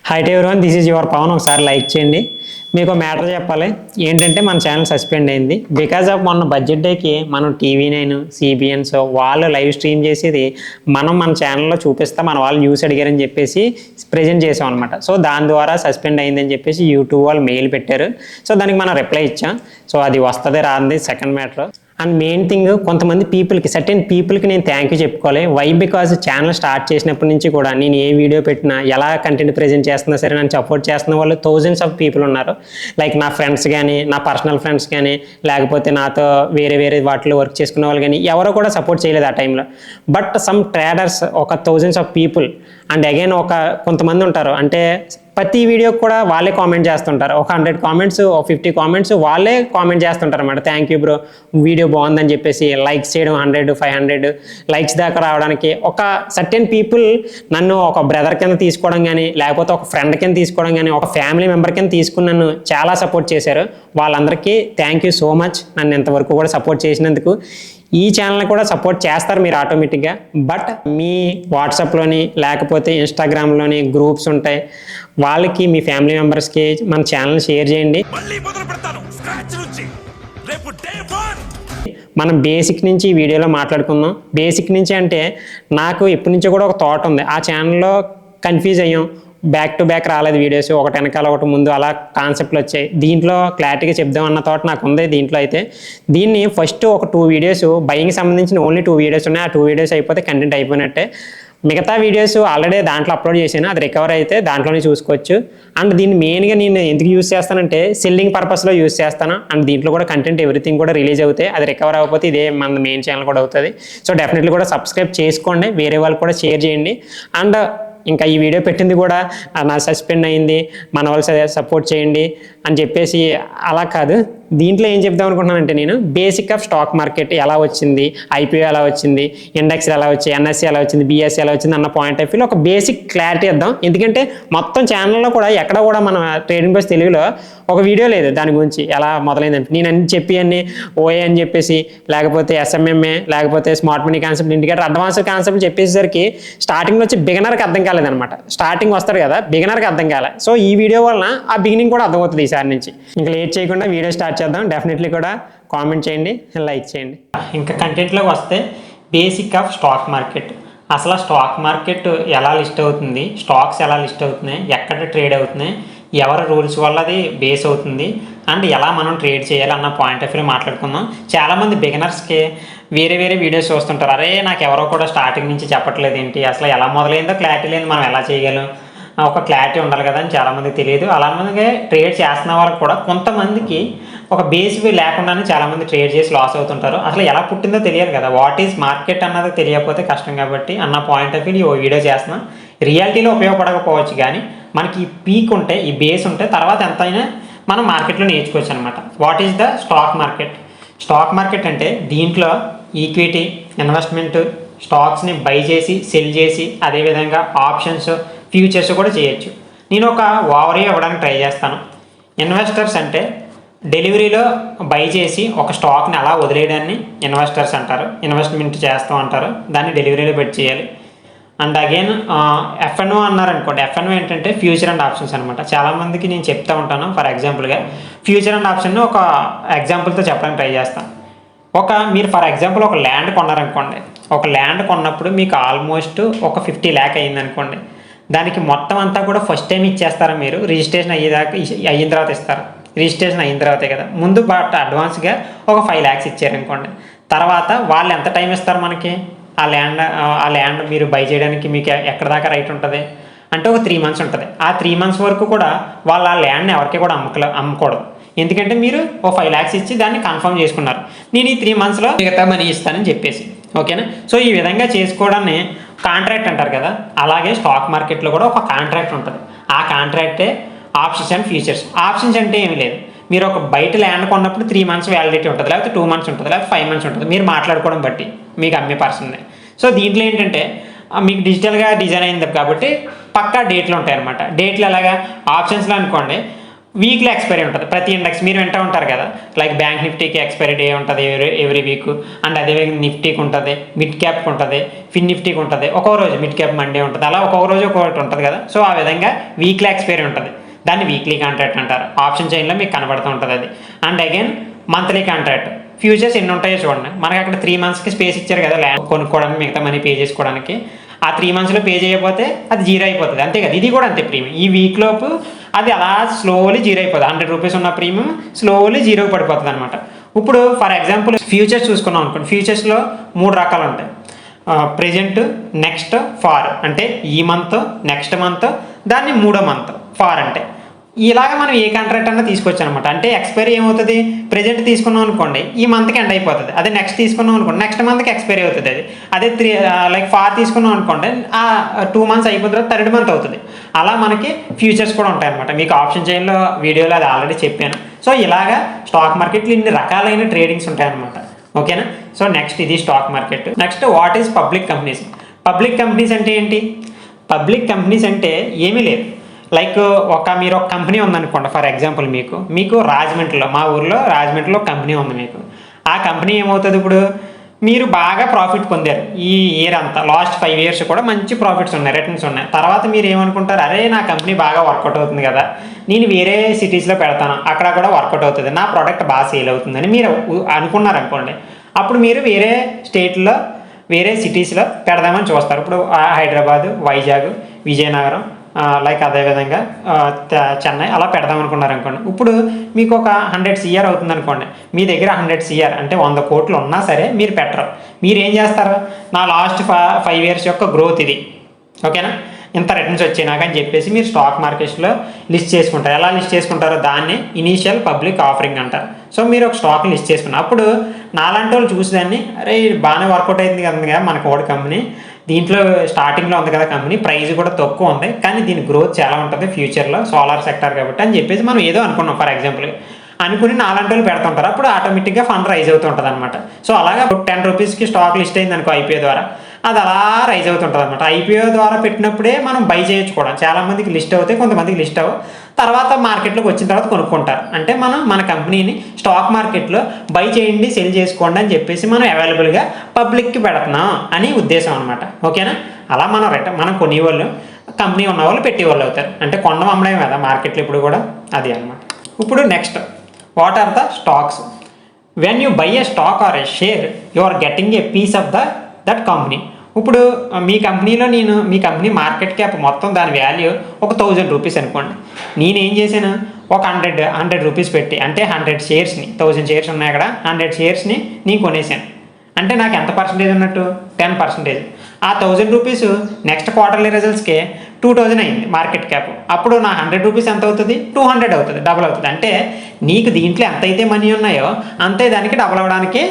High everyone, this is your Pavan. ఒకసారి like చేయండి. మీకు మ్యాటర్ చెప్పాలి ఏంటంటే మన ఛానల్ సస్పెండ్ అయింది బికాజ్ ఆఫ్ మొన్న బడ్జెట్ డేకి మనం TV9 CBNs వాళ్ళు లైవ్ స్ట్రీమ్ చేసేది మన ఛానల్లో చూపిస్తా మన వాళ్ళు న్యూస్ అడిగారని చెప్పేసి ప్రెజెంట్ చేసాం అనమాట. సో దాని ద్వారా సస్పెండ్ అయిందని చెప్పేసి యూట్యూబ్ వాళ్ళు మెయిల్ పెట్టారు. సో దానికి మనం రిప్లై ఇచ్చాం. సో అది వస్తుంది రాంది second matter. And main thing, కొంతమంది పీపుల్కి సర్టెన్ పీపుల్కి నేను థ్యాంక్ యూ చెప్పుకోవాలి. వై బికాజ్ ఛానల్ స్టార్ట్ చేసినప్పటి నుంచి కూడా నేను ఏ వీడియో పెట్టినా ఎలా కంటెంట్ ప్రజెంట్ చేస్తున్నా సరే నన్ను సపోర్ట్ చేస్తున్న వాళ్ళు థౌజండ్స్ ఆఫ్ పీపుల్ ఉన్నారు. లైక్ నా ఫ్రెండ్స్ కానీ, నా పర్సనల్ ఫ్రెండ్స్ కానీ, లేకపోతే నాతో వేరే వాటిలో వర్క్ చేసుకునే వాళ్ళు కానీ ఎవరో కూడా సపోర్ట్ చేయలేదు ఆ టైంలో. బట్ సమ్ ట్రేడర్స్, ఒక thousands of people and again కొంతమంది ఉంటారు, అంటే ప్రతి వీడియోకి కూడా వాళ్ళే కామెంట్ చేస్తుంటారు. ఒక 100 కామెంట్స్, 50 కామెంట్స్ వాళ్ళే కామెంట్ చేస్తుంటారు అన్నమాట. థ్యాంక్ యూ బ్రో, వీడియో బాగుందని చెప్పేసి లైక్స్ చేయడం 100, 500 లైక్స్ దాకా రావడానికి ఒక సర్టెన్ పీపుల్ నన్ను ఒక బ్రదర్ కింద తీసుకోవడం కానీ, లేకపోతే ఒక ఫ్రెండ్ కింద తీసుకోవడం కానీ, ఒక ఫ్యామిలీ మెంబర్ కింద తీసుకుని నన్ను చాలా సపోర్ట్ చేశారు. వాళ్ళందరికీ థ్యాంక్ యూ సో మచ్. నన్ను ఇంతవరకు కూడా సపోర్ట్ చేసినందుకు. ఈ ఛానల్ని కూడా సపోర్ట్ చేస్తారు మీరు ఆటోమేటిక్గా. బట్ మీ వాట్సాప్లోని లేకపోతే ఇన్స్టాగ్రామ్లోని గ్రూప్స్ ఉంటాయి, వాళ్ళకి మీ ఫ్యామిలీ మెంబర్స్కి మన ఛానల్ షేర్ చేయండి. మనం బేసిక్ నుంచి ఈ వీడియోలో మాట్లాడుకుందాం. బేసిక్ నుంచి అంటే నాకు ఎప్పటి నుంచో కూడా ఒక థాట్ ఉంది. ఆ ఛానల్లో కన్ఫ్యూజ్ అయ్యాం, బ్యాక్ టు బ్యాక్ రాలేదు వీడియోస్, ఒకటి వెనకాల ఒకటి ముందు అలా కాన్సెప్ట్లు వచ్చాయి. దీంట్లో క్లారిటీగా చెప్దాం అన్న థాట్ నాకు ఉంది. దీంట్లో అయితే దీన్ని ఫస్ట్ ఒక 2 వీడియోస్ బయింగ్కి సంబంధించిన ఓన్లీ 2 వీడియోస్ ఉన్నాయి. ఆ 2 వీడియోస్ అయిపోతే కంటెంట్ అయిపోయినట్టే. మిగతా వీడియోస్ ఆల్రెడీ దాంట్లో అప్లోడ్ చేశాను, అది రికవర్ అయితే దాంట్లోనే చూసుకోవచ్చు. అండ్ దీన్ని మెయిన్గా నేను ఎందుకు యూస్ చేస్తానంటే సెల్లింగ్ పర్పస్లో యూస్ చేస్తాను. అండ్ దీంట్లో కూడా కంటెంట్ ఎవ్రీథింగ్ కూడా రిలీజ్ అవుతాయి. అది రికవర్ అవ్వకపోతే ఇదే మన మెయిన్ ఛానల్ కూడా అవుతుంది. సో డెఫినెట్లీ కూడా సబ్స్క్రైబ్ చేసుకోండి, వేరే వాళ్ళు కూడా షేర్ చేయండి. అండ్ ఇంకా ఈ వీడియో పెట్టింది కూడా నా సస్పెండ్ అయింది, మన వాళ్ళు సపోర్ట్ చేయండి అని చెప్పేసి అలా కాదు. దీంట్లో ఏం చెప్దాం అనుకుంటున్నానంటే, నేను బేసిక్ ఆఫ్ స్టాక్ మార్కెట్ ఎలా వచ్చింది, IPO ఎలా వచ్చింది, ఇండెక్స్ ఎలా వచ్చాయి, NSE ఎలా వచ్చింది, BSE ఎలా వచ్చింది అన్న పాయింట్ ఆఫ్ వ్యూలో ఒక బేసిక్ క్లారిటీ ఇద్దాం. ఎందుకంటే మొత్తం ఛానల్లో కూడా ఎక్కడ కూడా మన ట్రేడింగ్ బస్ తెలుగులో ఒక వీడియో లేదు దాని గురించి ఎలా మొదలైందంటే. నేను అన్ని చెప్పి అన్ని OA అని చెప్పేసి, లేకపోతే SMMA, లేకపోతే smart money concept, indicator, advanced concept చెప్పేసరికి స్టార్టింగ్లో వచ్చి బిగినర్కి అర్థం కాలేదనమాట. స్టార్టింగ్ వస్తారు కదా, బిగినర్కి అర్థం కాలే. సో ఈ వీడియో వలన ఆ బిగినింగ్ కూడా అర్థమవుతుంది ఈసారి నుంచి. ఇంకా లేట్ చేయకుండా వీడియో స్టార్ట్ చేద్దాం. డెఫినెట్లీ కూడా కామెంట్ చేయండి, లైక్ చేయండి. ఇంకా కంటెంట్లోకి వస్తే, బేసిక్ ఆఫ్ స్టాక్ మార్కెట్. అసలు స్టాక్ మార్కెట్ ఎలా లిస్ట్ అవుతుంది, స్టాక్స్ ఎలా లిస్ట్ అవుతున్నాయి, ఎక్కడ ట్రేడ్ అవుతున్నాయి, ఎవరి రూల్స్ వల్ల అది బేస్ అవుతుంది, అండ్ ఎలా మనం ట్రేడ్ చేయాలి అన్న పాయింట్ ఆఫ్ వ్యూ మాట్లాడుకుందాం. చాలామంది బిగినర్స్కి వేరే వీడియోస్ చూస్తుంటారు. అరే నాకు ఎవరో కూడా స్టార్టింగ్ నుంచి చెప్పట్లేదు ఏంటి, అసలు ఎలా మొదలైందో క్లారిటీ లేదు, మనం ఎలా చేయగలం, ఒక క్లారిటీ ఉండాలి కదా అని చాలామందికి తెలియదు. అలాగే ట్రేడ్ చేస్తున్న వాళ్ళకి కూడా కొంతమందికి ఒక బేస్ లేకుండానే చాలామంది ట్రేడ్ చేసి లాస్ అవుతుంటారు. అసలు ఎలా పుట్టిందో తెలియదు కదా, వాట్ ఈజ్ మార్కెట్ అన్నది తెలియకపోతే కష్టం. కాబట్టి అన్న పాయింట్ ఆఫ్ వ్యూ వీడియో చేస్తున్నాం. రియాలిటీలో ఉపయోగపడకపోవచ్చు, కానీ మనకి ఈ పీక్ ఉంటే, ఈ బేస్ ఉంటే తర్వాత ఎంతైనా మనం మార్కెట్లో నేర్చుకోవచ్చు అనమాట. What is the stock market? Stock market అంటే దీంట్లో ఈక్విటీ ఇన్వెస్ట్మెంట్, స్టాక్స్ని బై చేసి సెల్ చేసి, అదేవిధంగా ఆప్షన్స్, ఫ్యూచర్స్ కూడా చేయొచ్చు. నేను ఒక ఓవర్వ్యూ ఇవ్వడానికి ట్రై చేస్తాను. ఇన్వెస్టర్స్ అంటే డెలివరీలో బై చేసి ఒక స్టాక్ని అలా వదిలేయడాన్ని ఇన్వెస్టర్స్ అంటారు, ఇన్వెస్ట్మెంట్ చేస్తాం అంటారు, దాన్ని డెలివరీలో పెట్టి చేయాలి. అండ్ అగైన్ FNO అన్నారనుకోండి. FNO ఏంటంటే ఫ్యూచర్ అండ్ ఆప్షన్స్ అనమాట. చాలామందికి నేను చెప్తా ఉంటాను. ఫర్ ఎగ్జాంపుల్గా ఫ్యూచర్ అండ్ ఆప్షన్ ఒక ఎగ్జాంపుల్తో చెప్పడానికి ట్రై చేస్తాను. మీరు ఫర్ ఎగ్జాంపుల్ ఒక ల్యాండ్ కొన్నారనుకోండి. ఒక ల్యాండ్ కొన్నప్పుడు మీకు ఆల్మోస్ట్ ఒక 50 lakh అయ్యిందనుకోండి. దానికి మొత్తం అంతా కూడా ఫస్ట్ టైం ఇచ్చేస్తారా మీరు? రిజిస్ట్రేషన్ అయిన తర్వాత ఇస్తారు. రిజిస్ట్రేషన్ అయిన తర్వాతే కదా. ముందు అడ్వాన్స్గా ఒక 5 lakhs ఇచ్చారనుకోండి. తర్వాత వాళ్ళు ఎంత టైం ఇస్తారు మనకి? ఆ ల్యాండ్ మీరు బై చేయడానికి మీకు ఎక్కడ దాకా రైట్ ఉంటుంది అంటే ఒక 3 months ఉంటుంది. ఆ 3 months వరకు కూడా వాళ్ళు ఆ ల్యాండ్ని ఎవరికి కూడా అమ్మకూడదు. ఎందుకంటే మీరు ఓ 5 lakhs ఇచ్చి దాన్ని కన్ఫర్మ్ చేసుకున్నారు, నేను ఈ 3 monthsలో మిగతా మనీ ఇస్తానని చెప్పేసి. ఓకేనా? సో ఈ విధంగా చేసుకోవడాన్ని కాంట్రాక్ట్ అంటారు కదా. అలాగే స్టాక్ మార్కెట్లో కూడా ఒక కాంట్రాక్ట్ ఉంటుంది. ఆ కాంట్రాక్టే ఆప్షన్స్ అండ్ ఫ్యూచర్స్. ఆప్షన్స్ అంటే ఏమీ లేదు, మీరు ఒక బయట ల్యాండ్ కొన్నప్పుడు 3 months వ్యాలిడిటీ ఉంటుంది, లేకపోతే 2 months ఉంటుంది, లేకపోతే 5 months ఉంటుంది. మీరు మాట్లాడుకోవడం బట్టి మీకు అమ్మే పర్సన్నే. సో దీంట్లో ఏంటంటే మీకు డిజిటల్గా డిజైన్ అయింది కాబట్టి పక్కా డేట్లు ఉంటాయి అనమాట. డేట్లు ఎలాగా? ఆప్షన్స్లో అనుకోండి, వీక్లీ ఎక్స్పైరీ ఉంటుంది ప్రతి ఇండెక్స్. మీరు వింటూ ఉంటారు కదా, లైక్ బ్యాంక్ నిఫ్టీకి ఎక్స్పైరీ డే ఉంటుంది ఎవ్రీ వీక్, అండ్ అదేవిధంగా నిఫ్టీకి ఉంటుంది, మిడ్ క్యాప్కి ఉంటుంది, ఫిన్ నిఫ్టీకి ఉంటుంది, ఒక్కొక్క రోజు మిడ్ క్యాప్ మండే ఉంటుంది, అలా ఒక్కొక్క రోజు ఒక్కొక్కటి ఉంటుంది కదా. సో ఆ విధంగా వీక్లీ ఎక్స్పైరీ ఉంటుంది, దాన్ని వీక్లీ కాంట్రాక్ట్ అంటారు. ఆప్షన్ చైన్లో మీకు కనబడుతూ ఉంటుంది అది. And again monthly contract. Futures ఎన్ని ఉంటాయో చూడండి, మనకి అక్కడ 3 monthsకి స్పేస్ ఇచ్చారు కదా ల్యాండ్ కొనుక్కోవడానికి, మిగతా మనీ పే చేసుకోవడానికి. ఆ 3 monthsలో పే చేయకపోతే అది జీరో అయిపోతుంది, అంతే కదా. ఇది కూడా అంతే, ప్రీమియం ఈ వీక్ లోపు అది అలా స్లోలీ జీరో అయిపోతుంది. 100 రూపీస్ ఉన్న ప్రీమియం స్లోలీ జీరోకి పడిపోతుంది అనమాట. ఇప్పుడు ఫర్ ఎగ్జాంపుల్ ఫ్యూచర్స్ చూసుకున్నాం అనుకోండి, ఫ్యూచర్స్లో 3 రకాలు ఉంటాయి. Present, next, far. అంటే ఈ మంత్, నెక్స్ట్ మంత్, దాన్ని 3వ మంత్ ఫార్ అంటే. ఇలాగ మనం ఏ కాంట్రాక్ట్ అన్నా తీసుకోవచ్చు అనమాట. అంటే ఎక్స్పైరీ ఏమవుతుంది, ప్రెజెంట్ తీసుకున్నాం అనుకోండి ఈ మంత్కి ఎండ్ అయిపోతుంది, అదే నెక్స్ట్ తీసుకున్నాం అనుకోండి నెక్స్ట్ మంత్కి ఎక్స్పైరీ అవుతుంది అది. అదే లైక్ ఫార్ తీసుకున్నాం అనుకోండి ఆ 2 months అయిపోతుంది, 3rd month అవుతుంది. అలా మనకి ఫ్యూచర్స్ కూడా ఉంటాయి అనమాట. మీకు ఆప్షన్ చైన్లో వీడియోలో అది ఆల్రెడీ చెప్పాను. సో ఇలాగా స్టాక్ మార్కెట్లో ఇన్ని రకాలైన ట్రేడింగ్స్ ఉంటాయన్నమాట. ఓకేనా. సో నెక్స్ట్ ఇది stock market. Next what is public companies. Public companies అంటే ఏంటి? పబ్లిక్ కంపెనీస్ అంటే ఏమీ లేదు, లైక్ మీరు ఒక కంపెనీ ఉందనుకోండి, ఫర్ ఎగ్జాంపుల్ మీకు రాజమండ్రిలో, మా ఊర్లో రాజమండ్రిలో కంపెనీ ఉంది మీకు. ఆ కంపెనీ ఏమవుతుంది, ఇప్పుడు మీరు బాగా ప్రాఫిట్ పొందారు ఈ ఇయర్ అంతా, లాస్ట్ 5 years కూడా మంచి ప్రాఫిట్స్ ఉన్నాయి, రిటర్న్స్ ఉన్నాయి. తర్వాత మీరు ఏమనుకుంటారు, అరే నా కంపెనీ బాగా వర్కౌట్ అవుతుంది కదా, నేను వేరే సిటీస్లో పెడతాను, అక్కడ కూడా వర్కౌట్ అవుతుంది, నా ప్రోడక్ట్ బాగా సేల్ అవుతుందని మీరు అనుకున్నారు అనుకోండి. అప్పుడు మీరు వేరే స్టేట్లో, వేరే సిటీస్లో పెడదామని చూస్తారు. ఇప్పుడు హైదరాబాద్, వైజాగ్, విజయనగరం, లైక్ అదేవిధంగా చెన్నై అలా పెడదాం అనుకున్నారు అనుకోండి. ఇప్పుడు మీకు ఒక 100 CR అవుతుంది అనుకోండి, మీ దగ్గర 100 CR అంటే 100 కోట్లు ఉన్నా సరే మీరు పెట్టరు. మీరు ఏం చేస్తారు, నా లాస్ట్ 5 years యొక్క గ్రోత్ ఇది, ఓకేనా, ఇంత రిటర్న్స్ వచ్చాయి నాకు అని చెప్పేసి మీరు స్టాక్ మార్కెట్స్లో లిస్ట్ చేసుకుంటారు. ఎలా లిస్ట్ చేసుకుంటారో దాన్ని ఇనీషియల్ పబ్లిక్ ఆఫరింగ్ అంటారు. సో మీరు ఒక స్టాక్ని లిస్ట్ చేసుకున్నారు. అప్పుడు నాలాంటి వాళ్ళు చూసేదాన్ని, అరే బాగానే వర్కౌట్ అయింది కదా మనకు ఓడి కంపెనీ, దీంట్లో స్టార్టింగ్లో ఉంది కదా కంపెనీ, ప్రైస్ కూడా తక్కువ ఉంది, కానీ దీని గ్రోత్ చాలా ఉంటుంది ఫ్యూచర్లో, సోలార్ సెక్టర్ కాబట్టి అని చెప్పేసి మనం ఏదో అనుకున్నాం ఫర్ ఎగ్జాంపుల్ అనుకుని నాలాంటి వాళ్ళు పెడుతుంటారు. అప్పుడు ఆటోమేటిక్గా ఫండ్ రైజ్ అవుతూ ఉంటుంది అనమాట. సో అలాగా 10 రూపీస్కి స్టాక్ లిస్ట్ అయింది అనుకో IPO ద్వారా, అది అలా రైజ్ అవుతుంటుంది అనమాట. IPO ద్వారా పెట్టినప్పుడే మనం బై చేయొచ్చు కూడా. చాలామందికి లిస్ట్ అవుతాయి, కొంతమందికి లిస్ట్ అవ్వవు, తర్వాత మార్కెట్లోకి వచ్చిన తర్వాత కొనుక్కుంటారు. అంటే మనం మన కంపెనీని స్టాక్ మార్కెట్లో బై చేయండి, సెల్ చేసుకోండి అని చెప్పేసి మనం అవైలబుల్గా పబ్లిక్కి పెడుతున్నాం అని ఉద్దేశం అనమాట. ఓకేనా. అలా మనం కొనేవాళ్ళు, కంపెనీ ఉన్నవాళ్ళు పెట్టేవాళ్ళు అవుతారు. అంటే కొనడం అమ్మడం కదా మార్కెట్లో ఇప్పుడు కూడా, అది అనమాట. ఇప్పుడు next, what are the stocks. When you buy a stock or a share you are getting a piece of that company. ఇప్పుడు మీ కంపెనీలో మీ కంపెనీ మార్కెట్ క్యాప్ మొత్తం దాని వాల్యూ ఒక 1000 రూపీస్ అనుకోండి. నేనేం చేశాను, ఒక 100 రూపీస్ పెట్టి, అంటే 100 షేర్స్ని, 1000 షేర్స్ ఉన్నాయి అక్కడ, 100 షేర్స్ని నేను కొనేసాను. అంటే నాకు ఎంత పర్సెంటేజ్ ఉన్నట్టు, 10%. ఆ 1000 రూపీస్ నెక్స్ట్ క్వార్టర్లీ రిజల్ట్స్కి 2000 అయింది మార్కెట్ క్యాప్. అప్పుడు నా 100 రూపీస్ ఎంత అవుతుంది, 200 అవుతుంది, డబుల్ అవుతుంది. అంటే నీకు దీంట్లో ఎంత అయితే మనీ ఉన్నాయో అంతే దానికి డబుల్ అవ్వడానికి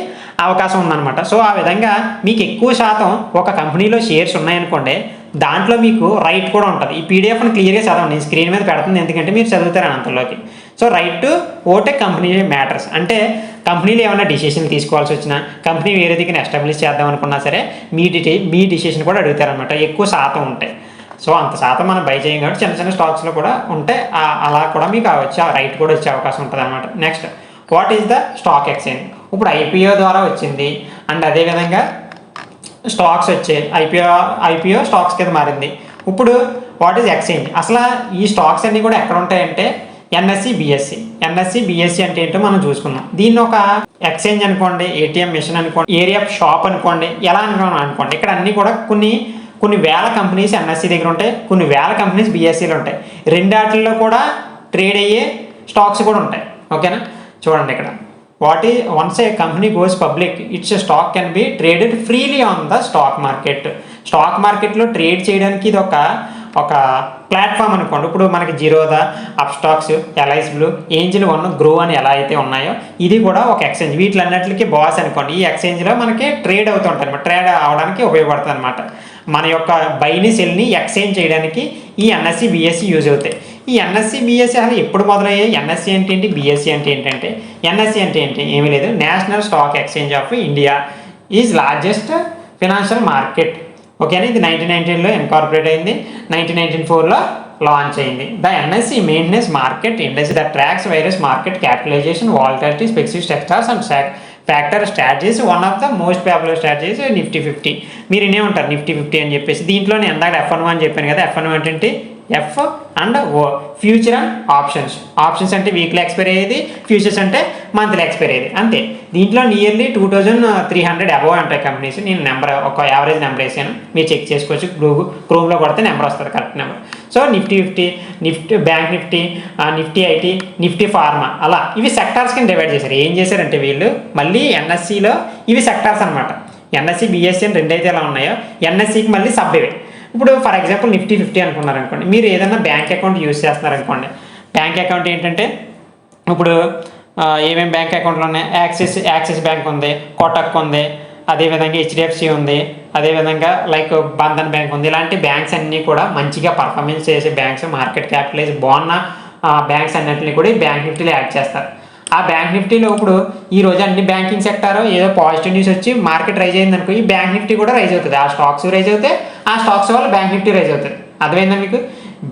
అవకాశం ఉందన్నమాట. సో ఆ విధంగా మీకు ఎక్కువ శాతం ఒక కంపెనీలో షేర్స్ ఉన్నాయనుకోండి, దాంట్లో మీకు రైట్ కూడా ఉంటుంది. ఈ పీడిఎఫ్ని క్లియర్గా చదవండి, నేను స్క్రీన్ మీద పెడుతుంది ఎందుకంటే మీరు చదువుతారు అంతలోకి. సో రైట్ టు ఓట్ ఏ కంపెనీ మ్యాటర్స్. అంటే కంపెనీలో ఏమైనా డిసిషన్ తీసుకోవాల్సి వచ్చినా, కంపెనీ వేరే దగ్గర ఎస్టాబ్లిష్ చేద్దాం అనుకున్నా సరే మీ డిసిషన్ కూడా అడుగుతారనమాట. ఎక్కువ శాతం ఉంటాయి. సో అంత శాతం మనం బై చేయం కాబట్టి చిన్న చిన్న స్టాక్స్లో కూడా ఉంటే అలా కూడా మీకు వచ్చే రైట్ కూడా వచ్చే అవకాశం ఉంటుంది అనమాట. Next, what is the stock exchange. ఇప్పుడు IPO ద్వారా వచ్చింది, అండ్ అదేవిధంగా స్టాక్స్ వచ్చాయి, ఐపీఓ స్టాక్స్ కింద మారింది. ఇప్పుడు వాట్ ఈజ్ ఎక్స్చేంజ్. అసలు ఈ స్టాక్స్ అన్నీ కూడా ఎక్కడ ఉంటాయంటే NSE, BSE అంటే ఏంటో మనం చూసుకుందాం. దీన్ని ఒక ఎక్స్చేంజ్ అనుకోండి, ATM మిషన్ అనుకోండి, ఏరియా షాప్ అనుకోండి, ఎలా అనుకోండి. ఇక్కడ అన్నీ కూడా కొన్ని వేల కంపెనీస్ NSE దగ్గర ఉంటాయి, కొన్ని వేల కంపెనీస్ BSEలో ఉంటాయి. రెండాటిల్లో కూడా ట్రేడ్ అయ్యే స్టాక్స్ కూడా ఉంటాయి. ఓకేనా. చూడండి ఇక్కడ, once a company goes public, its stock can be traded freely on the stock market. Stock మార్కెట్లో ట్రేడ్ చేయడానికి ఇది ఒక ప్లాట్ఫామ్ అనుకోండి. ఇప్పుడు మనకి Zerodha, Upstox, ఎల్ఐస్ blue, angel one, grow అని ఎలా అయితే ఉన్నాయో ఇది కూడా ఒక ఎక్స్చేంజ్. వీటిలన్నిటికీ బాస్ అనుకోండి. ఈ ఎక్స్చేంజ్లో మనకి ట్రేడ్ అవుతుంటుంది అనమాట, ట్రేడ్ అవడానికి ఉపయోగపడుతుంది అనమాట. మన యొక్క బైని సెల్ని ఎక్స్చేంజ్ చేయడానికి ఈ NSE, BSE యూజ్ అవుతాయి. ఈ NSE, BSE అసలు ఎప్పుడు మొదలయ్యాయి, NSE అంటే ఏంటి, BSE అంటే ఏంటంటే, NSE అంటే ఏంటి, ఏమీ లేదు, national stock exchange of India is largest financial market. ఓకేనా. ఇది 1919లో ఇన్కార్పొరేట్ అయింది, 1994లో లాంచ్ అయింది. The NSC maintenance market index the tracks various market capitalization volatility specific sectors and factor strategies. One of the most popular strategies Nifty 50. మీరు ఇనే ఉంటారు Nifty 50 అని చెప్పేసి. దీంట్లో నేను ఎందాక F1 అని చెప్పాను కదా, F1 ఏంటంటే F and O, future and options. Options అంటే వీక్లీ ఎక్స్పైర్ అయ్యేది, ఫ్యూచర్స్ అంటే మంత్లీ ఎక్స్పైర్ అయ్యేది, అంతే. దీంట్లో నియర్లీ 2300 అబవ్ ఉంటాయి కంపెనీస్. నేను నెంబర్ ఒక యావరేజ్ నెంబర్ వేసాను, మీరు చెక్ చేసుకోవచ్చు. క్రోమ్లో కొడితే నెంబర్ వస్తుంది, correct number. So Nifty 50, Nifty bank Nifty, Nifty IT, Nifty pharma, అలా ఇవి సెక్టార్స్ కింద డివైడ్ చేశారు. ఏం చేశారంటే వీళ్ళు మళ్ళీ ఎన్ఎస్సిలో ఇవి సెక్టార్స్ అనమాట. ఎన్ఎస్సి బిఎస్సి అని రెండైతే ఎలా ఉన్నాయో, ఎన్ఎస్సికి మళ్ళీ సబ్ ఇవి. ఇప్పుడు ఫర్ ఎగ్జాంపుల్ నిఫ్టీ 50 అనుకున్నారు అనుకోండి, మీరు ఏదైనా బ్యాంక్ అకౌంట్ యూజ్ చేస్తున్నారు అనుకోండి. బ్యాంక్ అకౌంట్ ఏంటంటే ఇప్పుడు ఏమేమి బ్యాంక్ అకౌంట్లు ఉన్నాయి, యాక్సిస్ బ్యాంక్ ఉంది, కోటక్ ఉంది, అదేవిధంగా హెచ్డిఎఫ్సి ఉంది, అదేవిధంగా లైక్ బంధన్ బ్యాంక్ ఉంది. ఇలాంటి బ్యాంక్స్ అన్నీ కూడా మంచిగా పర్ఫార్మెన్స్ చేసే బ్యాంక్స్, మార్కెట్ క్యాపిటలైజ్ బాగున్న బ్యాంక్స్ అన్నింటినీ కూడా ఈ బ్యాంక్ నిఫ్టీలో యాడ్ చేస్తారు. ఆ బ్యాంక్ నిఫ్టీలో ఇప్పుడు ఈ రోజు అన్ని బ్యాంకింగ్ సెక్టార్ ఏదో పాజిటివ్ న్యూస్ వచ్చి మార్కెట్ రైజ్ అయింది అనుకో, ఈ బ్యాంక్ నిఫ్టీ కూడా రైజ్ అవుతుంది. ఆ స్టాక్స్ రైజ్ అవుతాయి, ఆ స్టాక్స్ వల్ల బ్యాంక్ నిఫ్టీ రైజ్ అవుతుంది. అర్థమైందా మీకు?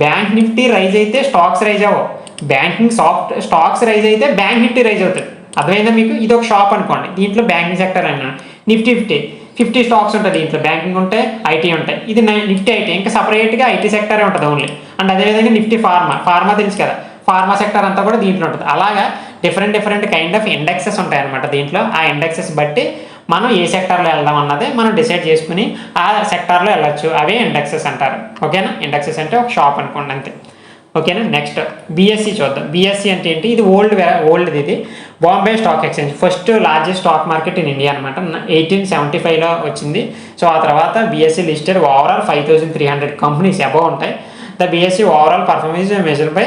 బ్యాంక్ నిఫ్టీ రైజ్ అయితే స్టాక్స్ రైజ్ అవ్వవు, బ్యాంకింగ్ స్టాక్స్ రైజ్ అయితే బ్యాంక్ నిఫ్టీ రైజ్ అవుతుంది. అర్థమైందా మీకు? ఇది ఒక షాప్ అనుకోండి, దీంట్లో బ్యాంకింగ్ సెక్టర్ అన్నాను. నిఫ్టీ 50 స్టాక్స్ ఉంటుంది, దీంట్లో బ్యాంకింగ్ ఉంటాయి, ఐటీ ఉంటాయి. ఇది నిఫ్టీ ఐటీ, ఇంకా సపరేట్గా ఐటీ సెక్టరే ఉంటుంది ఓన్లీ. అండ్ అదేవిధంగా నిఫ్టీ ఫార్మా తెలుసు కదా, ఫార్మా సెక్టర్ అంతా కూడా దీంట్లో ఉంటుంది. అలాగా డిఫరెంట్ కైండ్ ఆఫ్ ఇండెక్సెస్ ఉంటాయి అనమాట దీంట్లో. ఆ ఇండెక్సెస్ బట్టి మనం ఏ సెక్టార్లో వెళ్దాం అన్నది మనం డిసైడ్ చేసుకుని ఆ సెక్టార్లో వెళ్ళొచ్చు. అవే ఇండెక్సెస్ అంటారు. ఓకేనా? ఇండెక్సెస్ అంటే ఒక షాప్ అనుకోండి, అంతే. ఓకేనా? నెక్స్ట్ బిఎస్సి చూద్దాం. బిఎస్సి అంటే ఏంటి? ఇది ఓల్డ్ది. ఇది Bombay stock exchange, first largest stock market in India అనమాట. 1875లో వచ్చింది. సో ఆ తర్వాత BSE listed overall 5300 companies above ఉంటాయి. The BSE overall performance measured by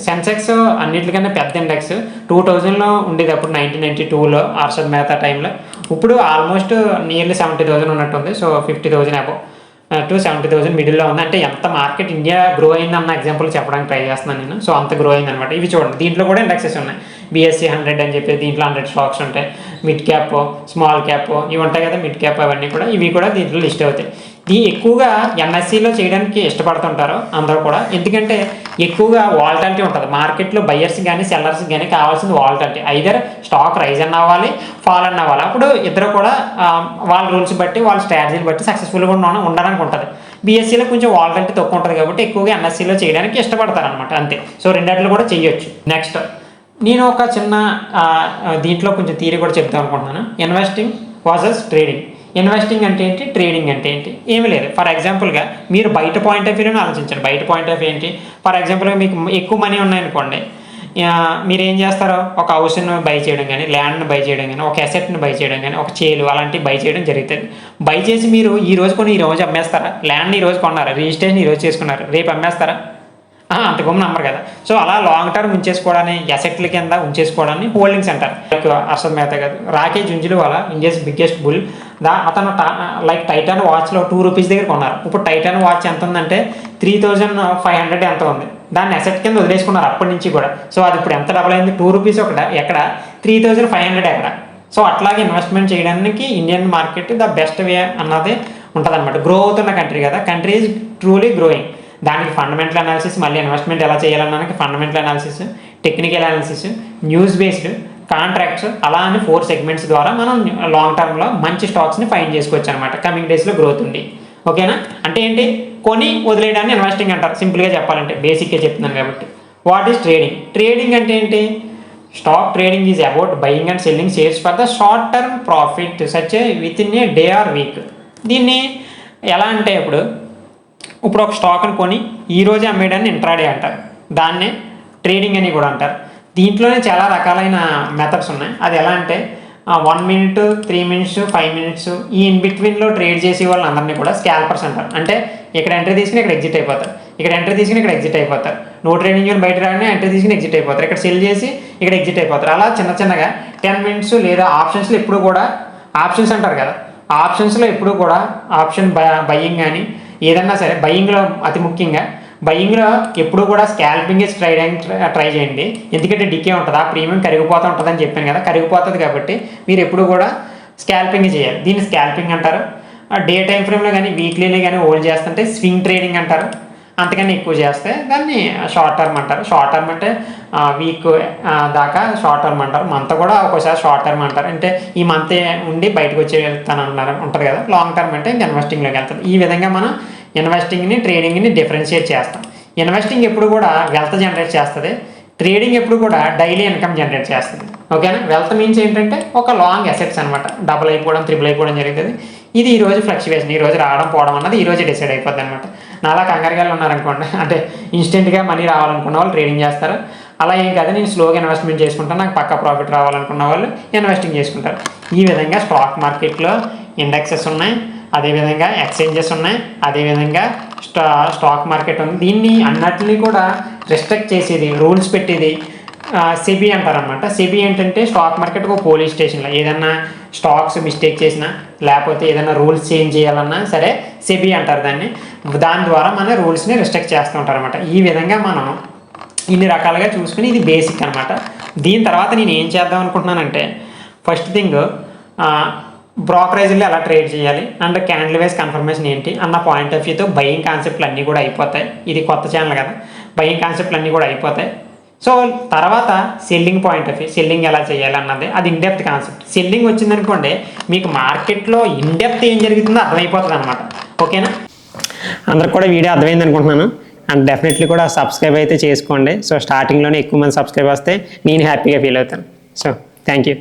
Sensex అన్నింటికన్నా పెద్ద ఇండెక్స్ 2000లో ఉండేది, అప్పుడు 1992లో హర్షద్ మెహతా టైంలో. ఇప్పుడు ఆల్మోస్ట్ నియర్లీ 70,000 ఉన్నట్టుంది. సో 50,000 అబౌవ్ టు 70,000 మిడిల్లో ఉంది. అంటే ఎంత మార్కెట్ ఇండియా గ్రో అయిందన్న ఎగ్జాంపుల్ చెప్పడానికి ట్రై చేస్తున్నాను నేను. సో అంత గ్రో అయింది అనమాట. ఇవి చూడండి, దీంట్లో కూడా ఇండెక్సెస్ ఉన్నాయి. బిఎస్సి 100 అని చెప్పి దీంట్లో 100 స్టాక్స్ ఉంటాయి. మిడ్ క్యాప్, స్మాల్ క్యాప్ ఇవి ఉంటాయి కదా, మిడ్ క్యాప్ అవన్నీ కూడా, ఇవి కూడా దీంట్లో లిస్ట్ అవుతాయి. ఎక్కువగా ఎన్ఎస్సిలో చేయడానికి ఇష్టపడుతుంటారు అందరూ కూడా, ఎందుకంటే ఎక్కువగా వాలటాలిటీ ఉంటుంది మార్కెట్లో. బయ్యర్స్ కానీ సెల్లర్స్ కానీ కావాల్సింది వాలటాలిటీ. ఐదర్ స్టాక్ రైజ్ అన్న అవ్వాలి, ఫాల్ అన్న అవ్వాలి. అప్పుడు ఇద్దరు కూడా వాళ్ళ రూల్స్ బట్టి, వాళ్ళ స్ట్రాటజీని బట్టి సక్సెస్ఫుల్గా ఉండడానికి ఉంటుంది. బీఎస్సీలో కొంచెం వాలటాలిటీ తక్కువ ఉంటుంది కాబట్టి ఎక్కువగా ఎన్ఎస్సిలో చేయడానికి ఇష్టపడతారు అనమాట, అంతే. సో రెండిట్లో కూడా చేయొచ్చు. నెక్స్ట్ నేను ఒక చిన్న దీంట్లో కొంచెం థియరీ కూడా చెప్తాను అనుకుంటున్నాను. Investing versus trading. ఇన్వెస్టింగ్ అంటే ఏంటి, ట్రేడింగ్ అంటే ఏంటి? ఏమీ లేదు. ఫర్ ఎగ్జాంపుల్గా మీరు బయట పాయింట్ ఆఫ్ వ్యూలో ఆలోచించండి. బయట పాయింట్ ఆఫ్ వ్యూ ఏంటి? ఫర్ ఎగ్జాంపుల్గా మీకు ఎక్కువ మనీ ఉన్నాయనుకోండి, మీరు ఏం చేస్తారో ఒక హౌస్ను బై చేయడం కానీ, ల్యాండ్ని బై చేయడం కానీ, ఒక అసెట్ని బై చేయడం కానీ, ఒక చేలు అలాంటివి బై చేయడం జరుగుతుంది. బై చేసి మీరు ఈ రోజు కొని ఈ రోజు అమ్మేస్తారా? ల్యాండ్ ఈ రోజు కొన్నారు, రిజిస్ట్రేషన్ ఈ రోజు చేసుకున్నారు, రేపు అమ్మేస్తారా? అంత గమ్మున నమ్మరు కదా. సో అలా లాంగ్ టర్మ్ ఉంచేసుకోవడాన్ని, అసెట్ల కింద ఉంచేసుకోవడాన్ని హోల్డింగ్స్ అంటారు. లైక్ హర్షద్ మెహతా కాదు, రాకేష్ జుంజులవాలా, ఇండియాస్ బిగ్గెస్ట్ బుల్. అతను లైక్ టైటాన్ వాచ్లో 2 రూపీస్ దగ్గర కొన్నారు. ఇప్పుడు టైటాన్ వాచ్ ఎంత ఉందంటే 3500 ఎంత ఉంది. దాన్ని అసెట్ కింద వదిలేసుకున్నారు అప్పటి నుంచి కూడా. సో అది ఇప్పుడు ఎంత డబల్ అయింది? 2 రూపీస్ ఒకట ఎక్కడ, 3500 ఎక్కడ. సో అట్లాగే ఇన్వెస్ట్మెంట్ చేయడానికి Indian market the best way అన్నది ఉంటుంది అనమాట. గ్రో అవుతున్న కంట్రీ కదా, కంట్రీ ఈజ్ ట్రూలీ గ్రోయింగ్. దానికి ఫండమెంటల్ అనాలిసిస్, మళ్ళీ ఇన్వెస్ట్మెంట్ ఎలా చేయాలన్నానికి fundamental analysis, technical analysis, news based, contracts, అలా అని 4 సెగ్మెంట్స్ ద్వారా మనం లాంగ్ టర్మ్లో మంచి స్టాక్స్ని ఫైండ్ చేసుకోవచ్చు అనమాట. కమింగ్ డేస్లో గ్రోత్ ఉంది. ఓకేనా? అంటే ఏంటి? కొని వదిలేయడాన్ని ఇన్వెస్టింగ్ అంటారు, సింపుల్గా చెప్పాలంటే. బేసిక్గా చెప్తున్నాను కాబట్టి. What is trading? ట్రేడింగ్ అంటే ఏంటి? Stock trading is about buying and selling shares for the short term profit such with in a day are weak. దీన్ని ఎలా అంటే ఇప్పుడు ఒక స్టాక్ని కొని ఈరోజే అమ్మేయడాన్ని ఇంట్రాడే అంటారు. దాన్నే ట్రేడింగ్ అని కూడా అంటారు. దీంట్లోనే చాలా రకాలైన మెథడ్స్ ఉన్నాయి. అది ఎలా అంటే 1 మినిట్, 3 మినిట్స్, 5 మినిట్స్, ఈ ఇన్ బిట్వీన్లో ట్రేడ్ చేసే వాళ్ళందరినీ కూడా స్కాల్పర్స్ అంటారు. అంటే ఇక్కడ ఎంట్రీ తీసుకుని ఇక్కడ ఎగ్జిట్ అయిపోతారు, ఇక్కడ ఎంట్రీ తీసుకుని ఇక్కడ ఎగ్జిట్ అయిపోతారు. నో ట్రేడింగ్ జోన్ బయట రాగానే ఎంట్రీ తీసుకుని ఎగ్జిట్ అయిపోతారు, ఇక్కడ సెల్ చేసి ఇక్కడ ఎగ్జిట్ అయిపోతారు. అలా చిన్నగా 10 మినిట్స్ లేదా ఆప్షన్స్లో ఎప్పుడు కూడా, ఆప్షన్స్ అంటారు కదా, ఆప్షన్స్లో ఎప్పుడు కూడా ఆప్షన్ బయ్యింగ్ కానీ ఏదన్నా సరే, బయ్యింగ్లో అతి ముఖ్యంగా బయ్యింగ్లో ఎప్పుడు కూడా స్కాల్పింగ్ ట్రై చేయండి. ఎందుకంటే డికే ఉంటుంది, ఆ ప్రీమియం కరిగిపోతూ ఉంటుంది అని చెప్పాను కదా, కరిగిపోతుంది కాబట్టి మీరు ఎప్పుడు కూడా స్కాల్పింగ్ చేయాలి. దీన్ని స్కాల్పింగ్ అంటారు. డే టైం ఫ్రేమ్లో కానీ వీక్లీలో కానీ హోల్డ్ చేస్తుంటే స్వింగ్ ట్రేడింగ్ అంటారు. అంతకన్నా ఎక్కువ చేస్తే దాన్ని షార్ట్ టర్మ్ అంటారు. షార్ట్ టర్మ్ అంటే వీక్ దాకా షార్ట్ టర్మ్ అంటారు. మంత్ కూడా ఒక్కోసారి షార్ట్ టర్మ్ అంటారు. అంటే ఈ మంత్ ఉండి బయటకు వచ్చి వెళ్తాను అన్నారు ఉంటుంది కదా. లాంగ్ టర్మ్ అంటే ఇంకా ఇన్వెస్టింగ్లోకి వెళ్తారు. ఈ విధంగా మనం ఇన్వెస్టింగ్ని ట్రేడింగ్ని డిఫరెన్షియేట్ చేస్తాం. ఇన్వెస్టింగ్ ఎప్పుడు కూడా వెల్త్ జనరేట్ చేస్తుంది, ట్రేడింగ్ ఎప్పుడు కూడా డైలీ ఇన్కమ్ జనరేట్ చేస్తుంది. ఓకేనా. వెల్త్ మీన్స్ ఏంటంటే ఒక లాంగ్ అసెట్స్ అనమాట, డబుల్ అయిపోవడం ట్రిపుల్ అయిపోవడం జరుగుతుంది. ఇది ఈ రోజు ఫ్లక్చువేషన్, ఈ రోజు రావడం పోవడం అన్నది ఈ రోజు డిసైడ్ అయిపోద్ది అనమాట. నాలా కంగారుగాలు ఉన్నారనుకోండి, అంటే ఇన్స్టెంట్గా మనీ రావాలనుకున్న వాళ్ళు ట్రేడింగ్ చేస్తారు. అలా ఏం కాదు, నేను స్లోగా ఇన్వెస్ట్మెంట్ చేసుకుంటాను, నాకు పక్కా ప్రాఫిట్ రావాలనుకున్న వాళ్ళు ఇన్వెస్టింగ్ చేసుకుంటారు. ఈ విధంగా స్టాక్ మార్కెట్లో ఇండెక్సెస్ ఉన్నాయి, అదేవిధంగా ఎక్స్చేంజెస్ ఉన్నాయి, అదేవిధంగా స్టాక్ మార్కెట్ ఉంది. దీన్ని అన్నిటినీ కూడా రిస్ట్రిక్ట్ చేసేది, రూల్స్ పెట్టేది సెబీ అంటారనమాట. సెబీ ఏంటంటే స్టాక్ మార్కెట్ ఒక పోలీస్ స్టేషన్లో ఏదన్నా స్టాక్స్ మిస్టేక్ చేసినా లేకపోతే ఏదైనా రూల్స్ చేంజ్ చేయాలన్నా సరే సెబీ అంటారు దాన్ని. దాని ద్వారా మన రూల్స్ని రిస్ట్రిక్ట్ చేస్తూ ఉంటారు అనమాట. ఈ విధంగా మనం ఇన్ని రకాలుగా చూసుకుని ఇది బేసిక్ అనమాట. దీని తర్వాత నేను ఏం చేద్దాం అనుకుంటున్నానంటే, ఫస్ట్ థింగ్ బ్రోకరేజ్లో ఎలా ట్రేడ్ చేయాలి అండ్ క్యాండిల్ వైజ్ కన్ఫర్మేషన్ ఏంటి అన్న పాయింట్ ఆఫ్ వ్యూతో బయింగ్ కాన్సెప్ట్లు అన్నీ కూడా అయిపోతాయి. ఇది కొత్త ఛానల్ కదా, బయింగ్ కాన్సెప్ట్లు అన్నీ కూడా అయిపోతాయి. సో తర్వాత selling point of view, selling ఎలా చేయాలి అన్నది అది ఇన్డెప్త్ కాన్సెప్ట్. సెల్లింగ్ వచ్చిందనుకోండి మీకు మార్కెట్లో ఇన్డెప్త్ ఏం జరుగుతుందో అర్థమైపోతుంది అనమాట. ఓకేనా. అందరికి కూడా వీడియో అర్థమైంది అనుకుంటున్నాను. అండ్ డెఫినెట్లీ కూడా సబ్స్క్రైబ్ అయితే చేసుకోండి. సో స్టార్టింగ్లోనే ఎక్కువ మంది సబ్స్క్రైబ్ వస్తే నేను హ్యాపీగా ఫీల్ అవుతాను. So thank you.